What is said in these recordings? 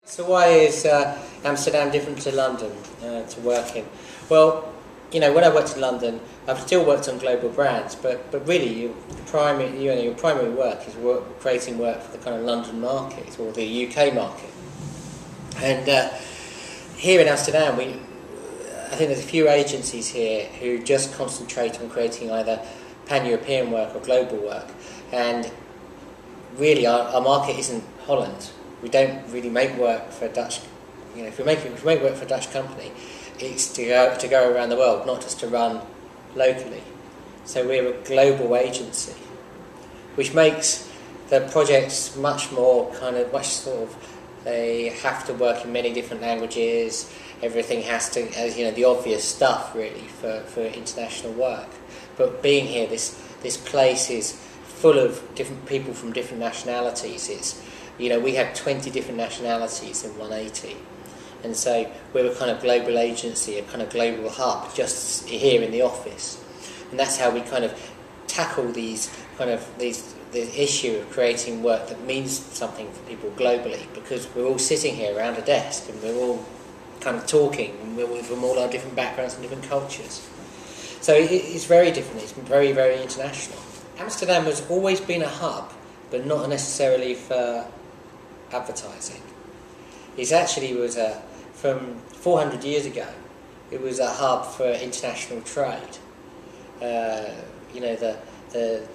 So why is Amsterdam different to London to work in? Well, you know, when I worked in London, I've still worked on global brands, but really your primary work is creating work for the kind of London market or the UK market. And here in Amsterdam, I think there's a few agencies here who just concentrate on creating either pan-European work or global work. And really, our market isn't Holland. We don't really make work for a Dutch. You know, if we make work for a Dutch company, it's to go around the world, not just to run locally. So we're a global agency, which makes the projects much sort of. They have to work in many different languages. Everything has to, as you know, the obvious stuff really for international work. But being here, this place is full of different people from different nationalities. We had 20 different nationalities in 180, and so we're a kind of global agency, a kind of global hub, just here in the office, and that's how we kind of tackle the issue of creating work that means something for people globally, because we're all sitting here around a desk and we're all kind of talking, and we're from all our different backgrounds and different cultures. So it's very different. It's very, very international. Amsterdam has always been a hub, but not necessarily for advertising. It actually was from 400 years ago. It was a hub for international trade. The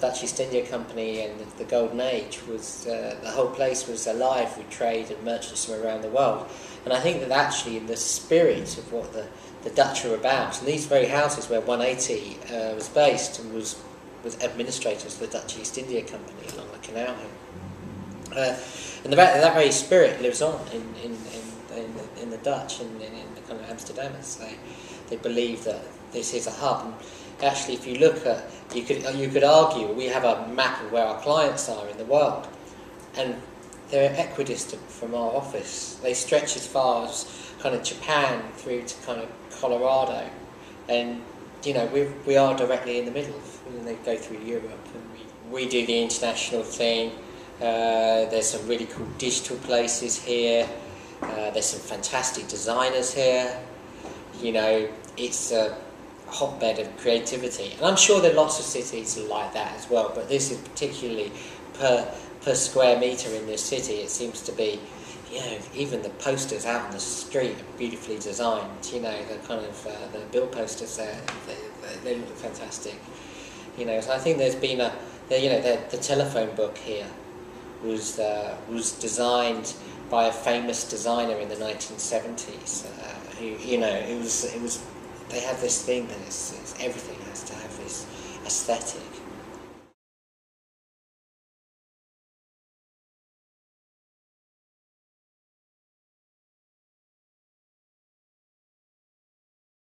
Dutch East India Company and the Golden Age was the whole place was alive with trade and merchants from around the world. And I think that actually in the spirit of what the Dutch are about, and these very houses where 180 was based and was administrators of the Dutch East India Company along the canal here. And that very spirit lives on in the Dutch and in the kind of Amsterdammers. They believe that this is a hub. And actually, if you look at, you could argue we have a map of where our clients are in the world, and they're equidistant from our office. They stretch as far as kind of Japan through to kind of Colorado, and we are directly in the middle. They go through Europe, and we do the international thing. There's some really cool digital places here. There's some fantastic designers here. It's a hotbed of creativity, and I'm sure there are lots of cities like that as well, but this is particularly per square metre in this city. It seems to be, even the posters out on the street are beautifully designed. The kind of the bill posters there, they look fantastic. So I think there's been the telephone book here was designed by a famous designer in the 1970s. They have this thing that everything has to have this aesthetic.